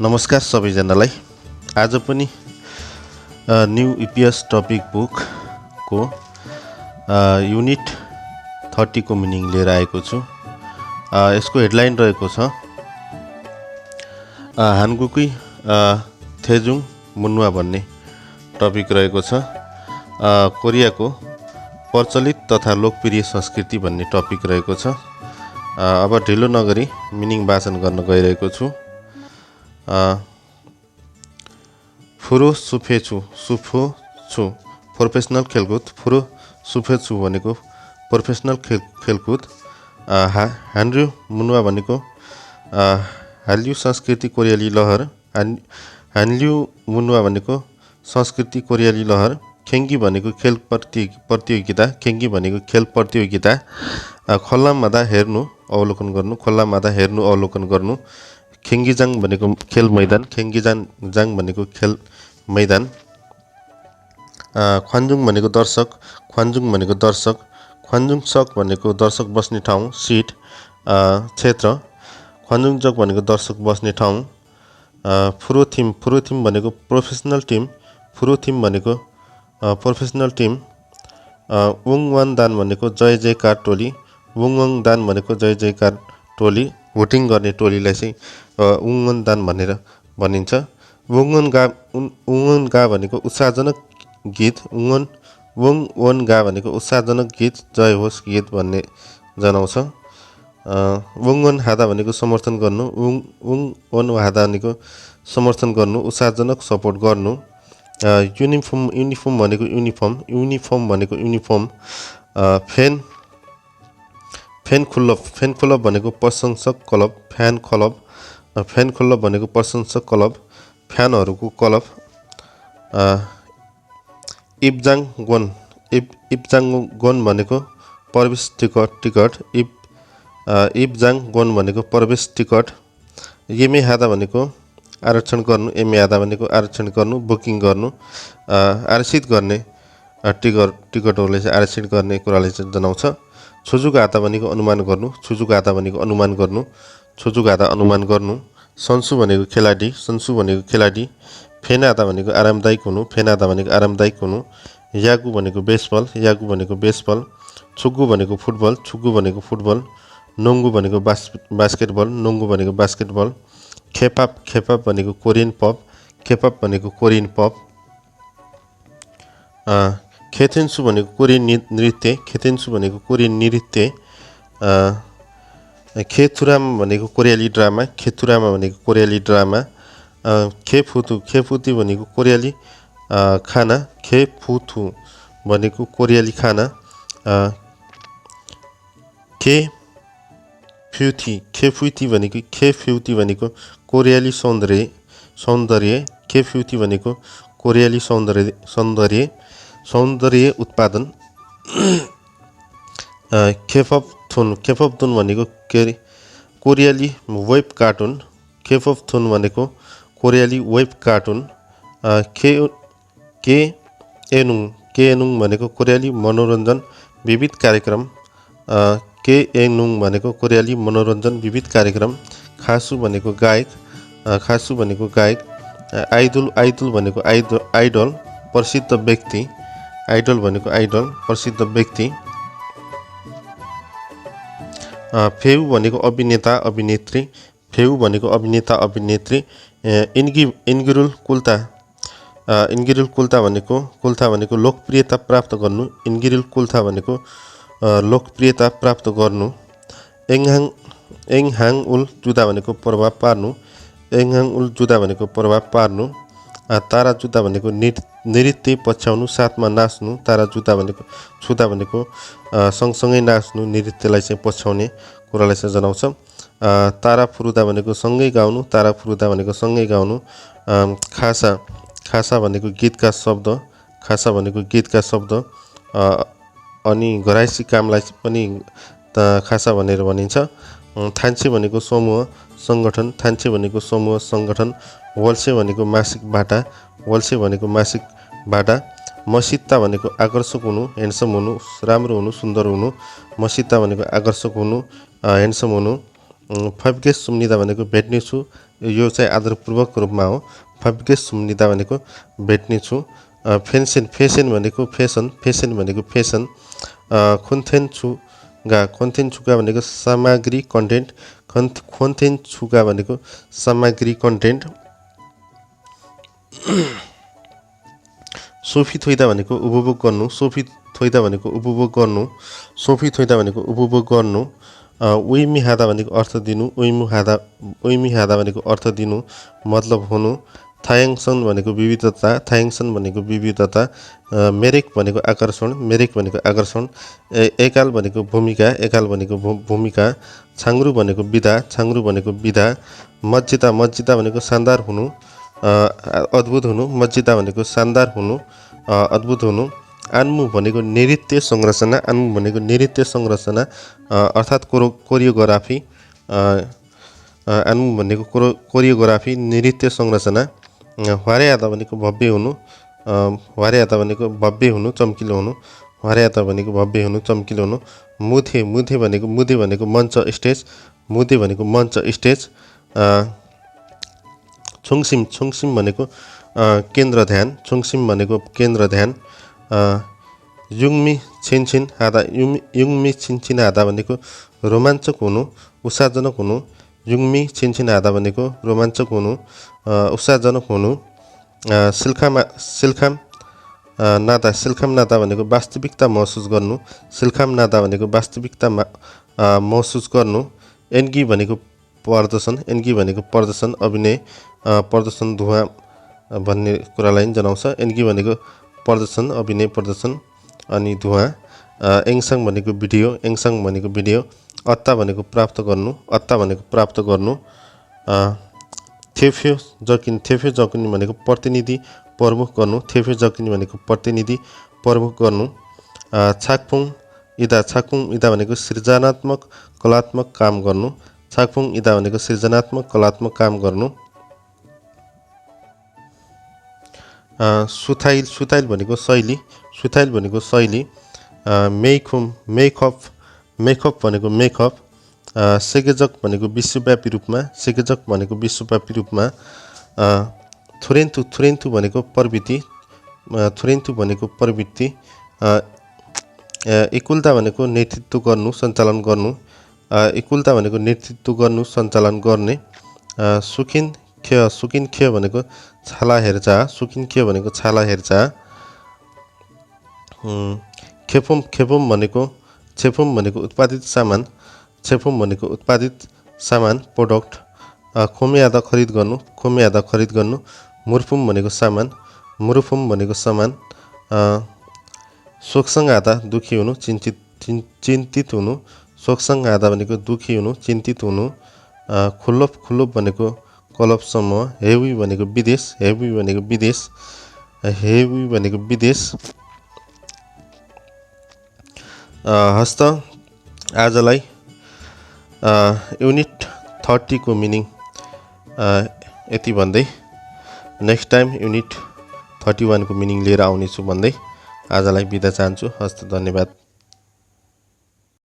नमस्कार सबैजनालाई। आज पनि न्यू इपिएस टपिक बुक को युनिट 30 को मिनिङ लिएर आएको छु। यसको हेडलाइन रहेको छ हानगुकुई थेजुङ मुन्वा भन्ने टपिक रहेको छ। कोरियाको प्रचलित तथा लोकप्रिय संस्कृति भन्ने टपिक रहेको छ। अब ढिलो नगरी मिनिङ वाचन गर्न गइरहेको छु। फुरो सुफेछु प्रोफेसनल खेलकुद। फुरो सुफेछु भनेको प्रोफेसनल खेलकुद। हान्र्यु मुन्वा भनेको हाल्यु संस्कृति कोरियाली लहर। हान्ल्यु मुन्वा भनेको संस्कृति कोरियाली लहर। खेङ्गी भनेको खेल प्रतियोगिता। खेङ्गी भनेको खेल प्रतियोगिता। खोल्लामादा हेर्नु अवलोकन गर्नु। खोल्लामादा हेर्नु अवलोकन गर्नु। खेङ्गीजाङ भनेको खेल मैदान। खेङ्गीजाङ भनेको खेल मैदान। ख्वान्जुङ भनेको दर्शक। ख्वान्जुङ भनेको दर्शक। ख्वान्जुङ चक भनेको दर्शक बस्ने ठाउँ, सिट, क्षेत्र। ख्वान्जुङ चक भनेको दर्शक बस्ने ठाउँ। फुरोथिम भनेको प्रोफेसनल टिम। फुरोथिम भनेको प्रोफेसनल टिम। वुङवान दान भनेको जय जयकार टोली। वुङवाङ दान भनेको जय जयकार टोली। भोटिङ गर्ने टोलीलाई चाहिँ वुङवान दान भनेर भनिन्छ। वुङवन गा भनेको उत्साहजनक गीत। वुङवन गा भनेको उत्साहजनक गीत, जय होस् गीत भन्ने जनाउँछ। वुङवन हादा भनेको समर्थन गर्नु। वुङवन हादा भनेको समर्थन गर्नु, उत्साहजनक सपोर्ट गर्नु। युनिफर्म भनेको युनिफर्म। युनिफर्म भनेको युनिफर्म। फ्यान क्लब भनेको प्रशंसक क्लब। फ्यान क्लब भनेको प्रशंसक क्लब, फ्यानहरूको क्लब। इब्जाङ भनेको प्रवेश टिकट। इब्जाङ भनेको प्रवेश टिकट। एमे हादा भनेको आरक्षण गर्नु। एमे हादा भनेको आरक्षण गर्नु, बुकिङ गर्नु, आरक्षित गर्ने टिकटहरूलाई चाहिँ आरक्षित गर्ने कुरालाई चाहिँ जनाउँछ। छोजुक हाता भनेको अनुमान गर्नु। छोजुक हाता भनेको अनुमान गर्नु, छोजुक हाता अनुमान गर्नु। सन्सु भनेको खेलाडी। सन्सु भनेको खेलाडी। फेन हाता भनेको आरामदायक हुनु। फेन हाता भनेको आरामदायक हुनु। यागु भनेको बेसबल। यागु भनेको बेसबल। छुग्गु भनेको फुटबल। छुग्गु भनेको फुटबल। नोङ्गु भनेको बास्केटबल। नोङ्गु भनेको बास्केटबल। खेपाप भनेको कोरियन पप। खेपाप भनेको कोरियन पप। खेतेन्सु भनेको कोरियन नृत्य। खेतेन्सु भनेको कोरियन नृत्य। खेथुराम भनेको कोरियाली ड्रामा। खेथुरामा भनेको कोरियाली ड्रामा। खेफुती भनेको कोरियाली खाना। खेफुथु भनेको कोरियाली खाना। खेफ्युती भनेको कोरियाली सौन्दर्य। खेफ्युती भनेको कोरियाली सौन्दर्य उत्पादन। खेपपथुन भनेको कोरियाली वेब कार्टुन। खेपपथुन भनेको कोरियाली वेब कार्टुन। केएनुङ भनेको कोरियाली मनोरञ्जन विविध कार्यक्रम। केएनुङ भनेको कोरियाली मनोरञ्जन विविध कार्यक्रम। खासु भनेको गायक। खासु भनेको गायक। आइदुल भनेको आइडल, प्रसिद्ध व्यक्ति। आइडल भनेको आइडल, प्रसिद्ध व्यक्ति। फेउ भनेको अभिनेता अभिनेत्री। फेउ भनेको अभिनेता अभिनेत्री। इन्गिरुल कुल्ता भनेको लोकप्रियता प्राप्त गर्नु। इन्गिरुल कुल्ता भनेको लोकप्रियता प्राप्त गर्नु। एङहाङ उल जुदा भनेको प्रभाव पार्नु। एङहाङ उल जुदा भनेको प्रभाव पार्नु। तारा जुदा भनेको नृत्य पछ्याउनु, साथमा नाच्नु। तारा जुदा भनेको छुदा भनेको सँगसँगै नाच्नु, नृत्यलाई चाहिँ पछ्याउने कुरालाई चाहिँ जनाउँछ। तारा फुरुदा भनेको सँगै गाउनु। तारा फुरुदा भनेको सँगै गाउनु। खासा भनेको गीतका शब्द। खासा भनेको गीतका शब्द। अनि घराइसी कामलाई पनि खासा भनेर भनिन्छ। थान्चे भनेको समूह सङ्गठन। थान्चे भनेको समूह सङ्गठन। वल्से भनेको मासिक बाटा। वल्से भनेको मासिक बाटा। मसित्ता भनेको आकर्षक हुनु, ह्यान्डसम हुनु, राम्रो हुनु, सुन्दर हुनु। मसित्ता भनेको आकर्षक हुनु, ह्यान्डसम हुनु। फब्केस सुम्निदा भनेको भेट्ने छु, यो चाहिँ आदरपूर्वक रूपमा हो। फब्केस सुम्निदा भनेको भेट्ने छु। फेन्सेन फेसन भनेको फेसन, फेसन भनेको फेसन। खोन्थेन छुगा भनेको सामग्री कन्टेन्ट, खोन्थेन छुगा भनेको सामग्री कन्टेन्ट। सोफी थोइदा भनेको उपभोग गर्नु, सोफी थोइदा भनेको उपभोग गर्नु, सोफी थोइदा भनेको उपभोग गर्नु। उइमी हादा भनेको अर्थ दिनु, उइमी हादा भनेको अर्थ दिनु, मतलब हुनु। थायाङसन भनेको विविधता, थायाङसन भनेको विविधता। मेरेक भनेको आकर्षण, मेरेक भनेको आकर्षण। एकाल भनेको भूमिका, एकाल भनेको भूमिका। छाङ्रु भनेको विधा, छाङ्रु भनेको विधा। मज्जिदा, मज्जिदा भनेको शानदार हुनु, अद्भुत हुनु, मज्जिदा भनेको शानदार हुनु, अद्भुत हुनु। आन्मु भनेको नृत्य संरचना, आन्मु भनेको नृत्य संरचना अर्थात् कोरियोग्राफी। आन्मु भनेको कोरियोग्राफी, नृत्य संरचना। ह्वारेयादा भनेको भव्य हुनु, ह्वारेयादा भनेको भव्य हुनु, चम्किलो हुनु, ह्वारेयादा भनेको भव्य हुनु, चम्किलो हुनु। मुधे, मुधे भनेको मञ्च, स्टेज, मुधे भनेको मञ्च, स्टेज। छोङसिम, छोङसिम भनेको केन्द्र ध्यान, छोङसिम भनेको केन्द्र ध्यान। युङमी छिनछिन हादा, युङमी छिनछिन हादा भनेको रोमाञ्चक हुनु, उत्साहजनक हुनु। युङमी छिनछिन हादा भनेको रोमाञ्चक हुनु, उत्साहजनक हुनु। सिल्खाम नादा, सिल्खाम नादा भनेको वास्तविकता महसुस गर्नु, सिल्खाम नादा भनेको वास्तविकता महसुस गर्नु। एन्गी भनेको प्रदर्शन, एन्गी भनेको प्रदर्शन, अभिनय, प्रदर्शन, धुवा भन्ने कुरालाई जनाउँछ। एन्गी भनेको प्रदर्शन, अभिनय, प्रदर्शन अनि धुवा। एङसाङ भनेको भिडियो, एङसाङ भनेको भिडियो। अत्ता भनेको प्राप्त गर्नु, अत्ता भनेको प्राप्त गर्नु। थेफ्यो जकिन, थेफ्यो जकिन भनेको प्रतिनिधि प्रमुख गर्नु, थेफ्यो जकिन भनेको प्रतिनिधि प्रमुख गर्नु। छाकफुङ इदा, छाकफुङ इदा भनेको सृजनात्मक कलात्मक काम गर्नु, छाकफुङ इदा भनेको सृजनात्मक कलात्मक काम गर्नु। सुथाइल, सुथाइल भनेको शैली, सुथाइल भनेको शैली। मेइखुम, मेकअप, मेकअप भनेको मेकअप। सेकेजक भनेको विश्वव्यापी रूपमा, सेकेजक भनेको विश्वव्यापी रूपमा। थुरेन्तु, थुरेन्तु भनेको प्रवृत्ति, थुरेन्तु भनेको प्रवृत्ति। इकुलता भनेको नेतृत्व गर्नु, सञ्चालन गर्नु, इकुलता भनेको नेतृत्व गर्नु, सञ्चालन गर्ने। सुखिन ख्य, सुखिन ख्य भनेको छाला हेरचाह, सुखिन ख्य भनेको छाला हेरचाह। खेपुम, खेपुम भनेको, छेपुम भनेको उत्पादित सामान, छेपुम भनेको उत्पादित सामान, प्रोडक्ट। खोमे आधा खरिद गर्नु, खोमे आधा खरिद गर्नु। मुर्फुम भनेको सामान, मुरुफुम भनेको सामान। शोकसँग आधा दुखी हुनु, चिन्तित हुनु, शोकसँग आधा भनेको दुखी हुनु, चिन्तित हुनु। खुल्लोप, खुल्लोप भनेको क्लब समूह। हेवी भनेको विदेश, हेवी भनेको विदेश, हेवी भनेको विदेश। हस्त आजलाई युनिट 30 को मिनिङ यति भन्दै नेक्स्ट टाइम युनिट 31 को मिनिङ लिएर आउनेछु भन्दै आजलाई बिदा चाहन्छु। हस्त, धन्यवाद।